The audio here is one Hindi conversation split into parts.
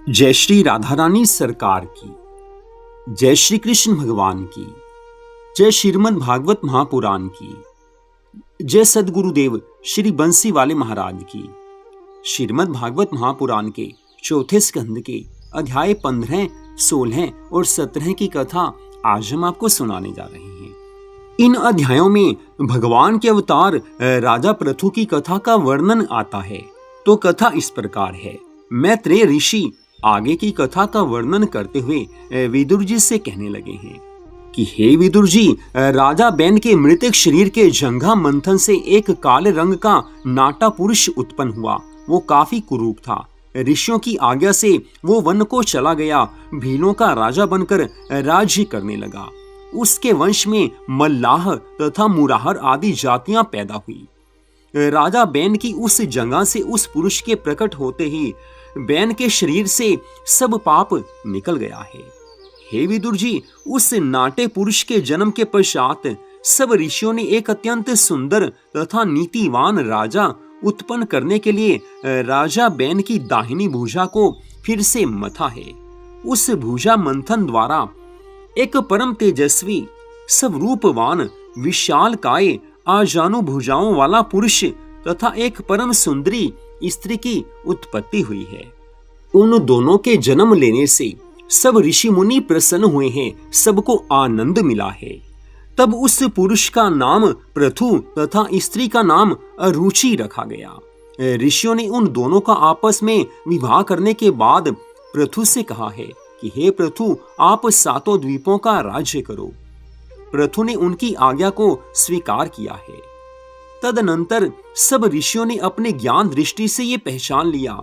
जय श्री राधा रानी सरकार की, जय श्री कृष्ण भगवान की, जय श्रीमद् भागवत महापुराण की, जय सदगुरुदेव श्री बंसी वाले महाराज की। श्रीमद् भागवत महापुराण के चौथे स्कंद के अध्याय 15, 16 और 17 की कथा आज हम आपको सुनाने जा रहे हैं। इन अध्यायों में भगवान के अवतार राजा पृथु की कथा का वर्णन आता है। तो कथा इस प्रकार है। मैत्रेय ऋषि आगे की कथा का वर्णन करते हुए विदुर जी से कहने लगे हैं कि हे विदुर जी, राजा बैन के मृतक शरीर के जंघा मंथन से एक काले रंग का नाटा पुरुष उत्पन्न हुआ। वो काफी कुरूप था। ऋषियों की आज्ञा से वो वन को चला गया, भीलों का राजा बनकर राज्य करने लगा। उसके वंश में मल्लाह तथा मुराहर आदि जातियां पैदा हुई। राजा बैन की उस जगह से उस पुरुष के प्रकट होते ही बैन के शरीर से सब पाप निकल गया है। हे विदुर जी, उस नाटे पुरुष के जन्म के पश्चात सब ऋषियों ने एक अत्यंत सुंदर तथा नीतिवान राजा उत्पन्न करने के लिए राजा बैन की दाहिनी भुजा को फिर से मथा है। उस भुजा मंथन द्वारा एक परम तेजस्वी, स्वरूपवान, विशाल काय, आजानु भुजाओं वाला पुरुष तथा एक परम सुंदरी स्त्री की उत्पत्ति हुई है। उन दोनों के जन्म लेने से सब ऋषि मुनि प्रसन्न हुए हैं, सबको आनंद मिला है। तब उस पुरुष का नाम पृथु तथा स्त्री का नाम अरुचि रखा गया। ऋषियों ने उन दोनों का आपस में विवाह करने के बाद पृथु से कहा है कि हे पृथु, आप सातों द्वीपों का राज्य करो। पृथु ने उनकी आज्ञा को स्वीकार किया है। तदनंतर सब ऋषियों ने अपने ज्ञान दृष्टि से ये पहचान लिया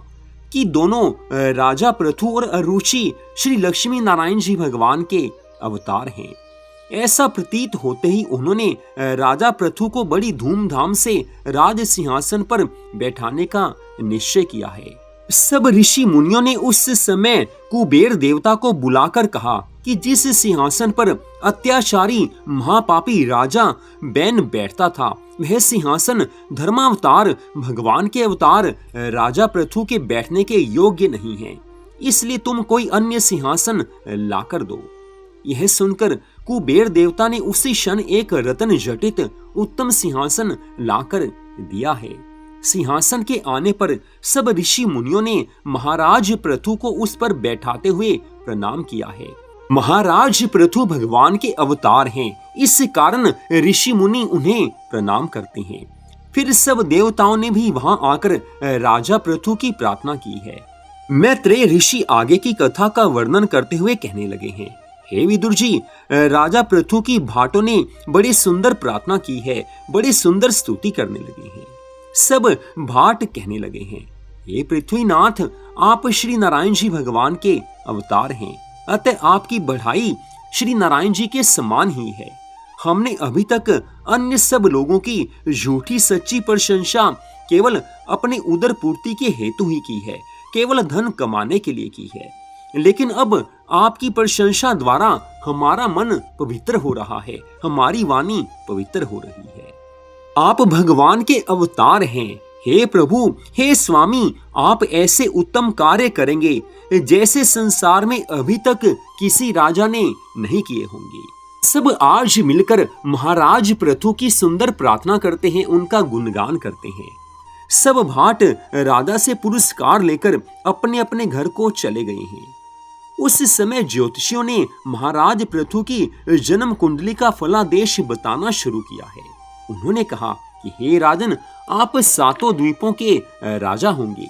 कि दोनों राजा पृथु और अरुचि श्री लक्ष्मी नारायण जी भगवान के अवतार हैं। ऐसा प्रतीत होते ही उन्होंने राजा पृथु को बड़ी धूमधाम से राज सिंहासन पर बैठाने का निश्चय किया है। सब ऋषि मुनियों ने उस समय कुबेर देवता को बुलाकर कहा कि जिस सिंहासन पर अत्याचारी महापापी राजा बैन बैठता था, वह सिंहासन धर्मावतार भगवान के अवतार राजा पृथु के बैठने के योग्य नहीं है। इसलिए तुम कोई अन्य सिंहासन लाकर दो। यह सुनकर कुबेर देवता ने उसी क्षण एक रत्न जटित उत्तम सिंहासन लाकर दिया है। सिंहासन के आने पर सब ऋषि मुनियों ने महाराज पृथु को उस पर बैठाते हुए प्रणाम किया है। महाराज पृथु भगवान के अवतार हैं, इस कारण ऋषि मुनि उन्हें प्रणाम करते हैं। फिर सब देवताओं ने भी वहां आकर राजा पृथु की प्रार्थना की है। मैत्रेय ऋषि आगे की कथा का वर्णन करते हुए कहने लगे हैं, हे विदुर जी, राजा पृथु की भाटों ने बड़ी सुंदर प्रार्थना की है, बड़ी सुंदर स्तुति करने लगे हैं। सब भाट कहने लगे हैं, हे पृथ्वीनाथ, आप श्री नारायण जी भगवान के अवतार हैं, अतः आपकी बढ़ाई श्री नारायण जी के समान ही है। हमने अभी तक अन्य सब लोगों की झूठी सच्ची प्रशंसा केवल अपने उदर पूर्ति के हेतु ही की है, केवल धन कमाने के लिए की है। लेकिन अब आपकी प्रशंसा द्वारा हमारा मन पवित्र हो रहा है, हमारी वाणी पवित्र हो रही है। आप भगवान के अवतार हैं। हे प्रभु, हे स्वामी, आप ऐसे उत्तम कार्य करेंगे जैसे संसार में अभी तक किसी राजा ने नहीं किए होंगे। सब आज मिलकर महाराज पृथु की सुंदर प्रार्थना करते हैं, उनका गुणगान करते हैं। सब भाट राजा से पुरस्कार लेकर अपने अपने घर को चले गए हैं। उस समय ज्योतिषियों ने महाराज पृथु की जन्म कुंडली का फलादेश बताना शुरू किया है। उन्होंने कहा कि हे राजन, आप सातों द्वीपों के राजा होंगे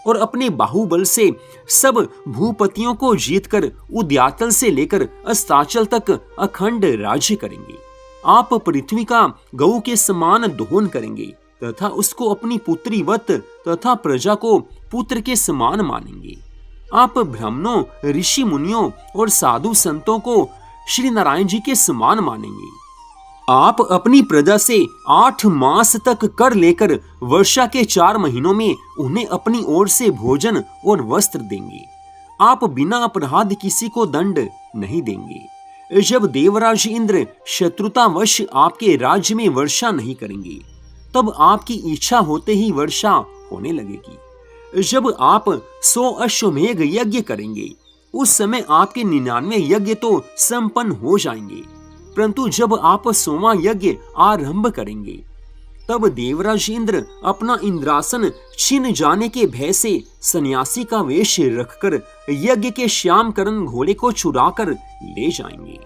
और अपने बाहुबल से सब भूपतियों को जीतकर उद्यातल से लेकर अस्ताचल तक अखंड राज्य करेंगे। आप पृथ्वी का गऊ के समान दोहन करेंगे तथा उसको अपनी पुत्री वत तथा प्रजा को पुत्र के समान मानेंगे। आप ब्राह्मणों, ऋषि मुनियों और साधु संतों को श्री नारायण जी के समान मानेंगे। आप अपनी प्रजा से 8 मास तक कर लेकर वर्षा के 4 महीनों में उन्हें अपनी ओर से भोजन और वस्त्र देंगे। आप बिना अपराध किसी को दंड नहीं देंगे। जब देवराज इंद्र शत्रुतावश आपके राज्य में वर्षा नहीं करेंगे, तब आपकी इच्छा होते ही वर्षा होने लगेगी। जब आप 100 अश्वमेध यज्ञ करेंगे उस समय आपके 99 यज्ञ तो संपन्न हो जाएंगे, परंतु जब आप 100वां यज्ञ आरंभ करेंगे तब देवराज इंद्र अपना इंद्रासन छीन जाने के भय से सन्यासी का वेश रखकर यज्ञ के श्यामकरण घोड़े को छुड़ाकर ले जाएंगे।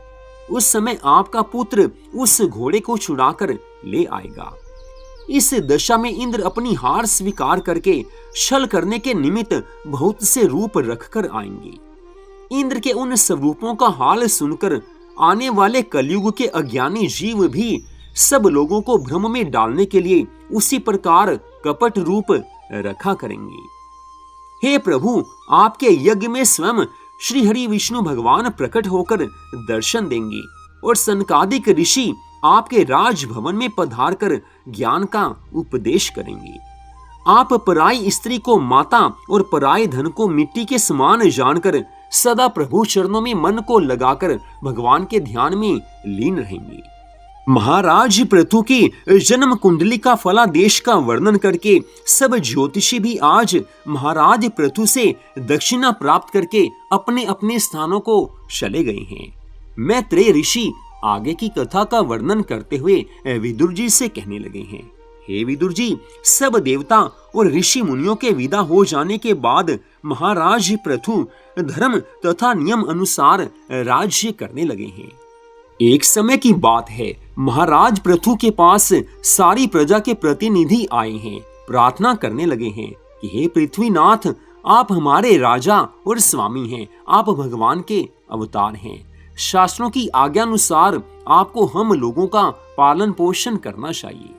उस समय आपका पुत्र उस घोड़े को छुड़ाकर ले आएगा। इस दशा में इंद्र अपनी हार स्वीकार करके छल करने के निमित्त बहुत से रूप रखकर आएंगे। इंद्र के उन स्वरूपों का हाल सुनकर आने वाले कलयुग के अज्ञानी जीव भी सब लोगों को भ्रम में डालने के लिए उसी प्रकार कपट रूप रखा करेंगे। हे प्रभु, आपके यज्ञ में स्वयं श्री हरि विष्णु भगवान प्रकट होकर दर्शन देंगे और सनकादिक ऋषि आपके राजभवन में पधार कर ज्ञान का उपदेश करेंगे। आप पराई स्त्री को माता और पराये धन को मिट्टी के समान जानकर सदा प्रभु चरणों में मन को लगाकर भगवान के ध्यान में लीन रहेंगे। महाराज पृथु की जन्म कुंडली का फलादेश का वर्णन करके सब ज्योतिषी भी आज महाराज पृथु से दक्षिणा प्राप्त करके अपने अपने स्थानों को चले गए हैं। मैत्रेय ऋषि आगे की कथा का वर्णन करते हुए विदुर जी से कहने लगे हैं, हे विदुर जी, सब देवता और ऋषि मुनियों के विदा हो जाने के बाद महाराज पृथु धर्म तथा नियम अनुसार राज्य करने लगे हैं। एक समय की बात है, महाराज पृथु के पास सारी प्रजा के प्रतिनिधि आए हैं, प्रार्थना करने लगे हैं कि हे पृथ्वीनाथ, आप हमारे राजा और स्वामी हैं, आप भगवान के अवतार हैं। शास्त्रों की आज्ञा अनुसार आपको हम लोगों का पालन पोषण करना चाहिए।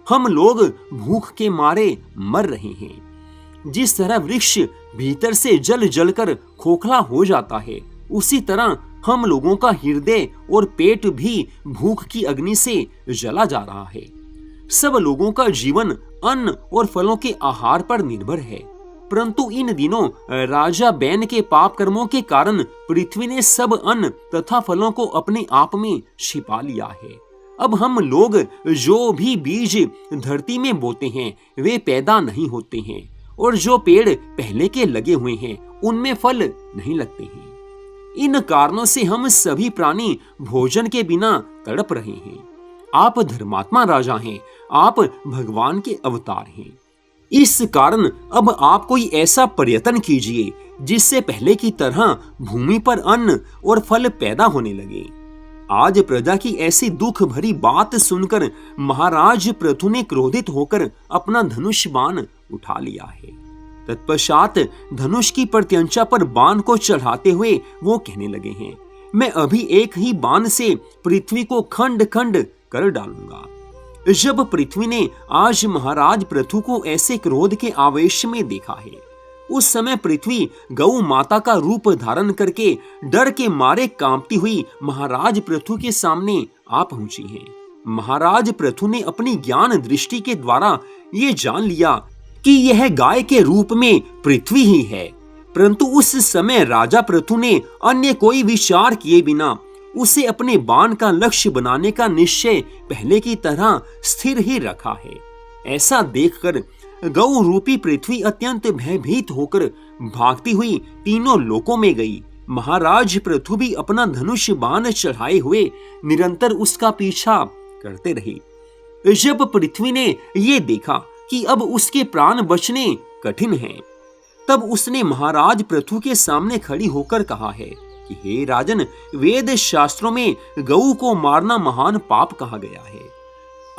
हम लोग भूख के मारे मर रहे हैं। जिस तरह वृक्ष भीतर से जल जलकर खोखला हो जाता है, उसी तरह हम लोगों का हृदय और पेट भी भूख की अग्नि से जला जा रहा है। सब लोगों का जीवन अन्न और फलों के आहार पर निर्भर है, परंतु इन दिनों राजा बैन के पाप कर्मों के कारण पृथ्वी ने सब अन्न तथा फलों को अपने आप में छिपा लिया है। अब हम लोग जो भी बीज धरती में बोते हैं वे पैदा नहीं होते हैं, और जो पेड़ पहले के लगे हुए हैं उनमें फल नहीं लगते हैं। इन कारणों से हम सभी प्राणी भोजन के बिना तड़प रहे हैं। आप धर्मात्मा राजा हैं, आप भगवान के अवतार हैं। इस कारण अब आप कोई ऐसा प्रयत्न कीजिए जिससे पहले की तरह भूमि पर अन्न और फल पैदा होने लगे। आज प्रजा की ऐसी दुख भरी बात सुनकर महाराज पृथु ने क्रोधित होकर अपना धनुष बाण उठा लिया है। तत्पश्चात धनुष की प्रत्यंचा पर बाण को चढ़ाते हुए वो कहने लगे हैं, मैं अभी एक ही बाण से पृथ्वी को खंड खंड कर डालूंगा। जब पृथ्वी ने आज महाराज पृथु को ऐसे क्रोध के आवेश में देखा है, उस समय पृथ्वी गौ माता का रूप धारण करके डर के मारे कांपती हुई महाराज पृथु के सामने आ पहुंची है। महाराज पृथु ने अपनी ज्ञान दृष्टि के द्वारा ये जान लिया कि यह गाय के रूप में पृथ्वी ही है, परंतु उस समय राजा पृथु ने अन्य कोई विचार किए बिना उसे अपने बाण का लक्ष्य बनाने का निश्चय पहले की तरह स्थिर ही रखा है। ऐसा देखकर गौ रूपी पृथ्वी अत्यंत भयभीत होकर भागती हुई तीनों लोकों में गई। महाराज पृथु भी अपना धनुष बाण चढ़ाए हुए निरंतर उसका पीछा करते रहे। जब पृथ्वी ने ये देखा कि अब उसके प्राण बचने कठिन हैं, तब उसने महाराज पृथु के सामने खड़ी होकर कहा है कि हे राजन, वेद शास्त्रों में गऊ को मारना महान पाप कहा गया है।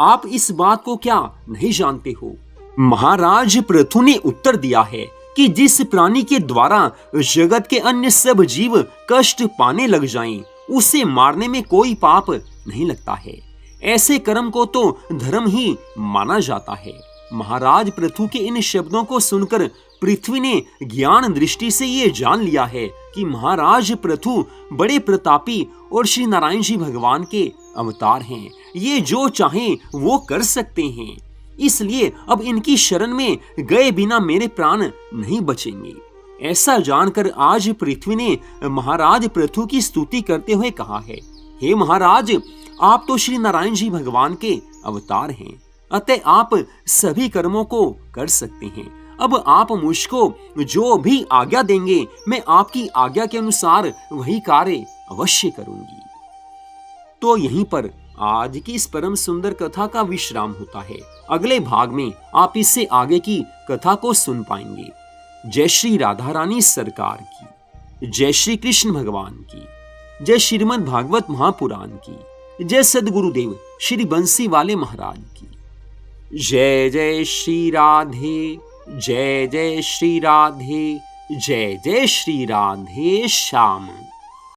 आप इस बात को क्या नहीं जानते हो? महाराज पृथु ने उत्तर दिया है कि जिस प्राणी के द्वारा जगत के अन्य सब जीव कष्ट पाने लग जाएं, उसे मारने में कोई पाप नहीं लगता है। ऐसे कर्म को तो धर्म ही माना जाता है। महाराज पृथु के इन शब्दों को सुनकर पृथ्वी ने ज्ञान दृष्टि से ये जान लिया है कि महाराज पृथु बड़े प्रतापी और श्री नारायण जी भगवान के अवतार हैं। ये जो चाहें वो कर सकते हैं, इसलिए अब इनकी शरण में गए बिना मेरे प्राण नहीं बचेंगे। ऐसा जानकर आज पृथ्वी ने महाराज पृथु की स्तुति करते हुए कहा है, हे महाराज, आप तो श्री नारायण जी भगवान के अवतार हैं, अतः आप सभी कर्मों को कर सकते हैं। अब आप मुझको जो भी आज्ञा देंगे मैं आपकी आज्ञा के अनुसार वही कार्य अवश्य करूंगी। तो यहीं पर आज की इस परम सुंदर कथा का विश्राम होता है। अगले भाग में आप इससे आगे की कथा को सुन पाएंगे। जय श्री राधा रानी सरकार की, जय श्री कृष्ण भगवान की, जय श्रीमद् भागवत महापुराण की, जय सद्गुरुदेव श्री बंसी वाले महाराज की। जय जय श्री राधे, जय जय श्री राधे, जय जय श्री राधे श्याम।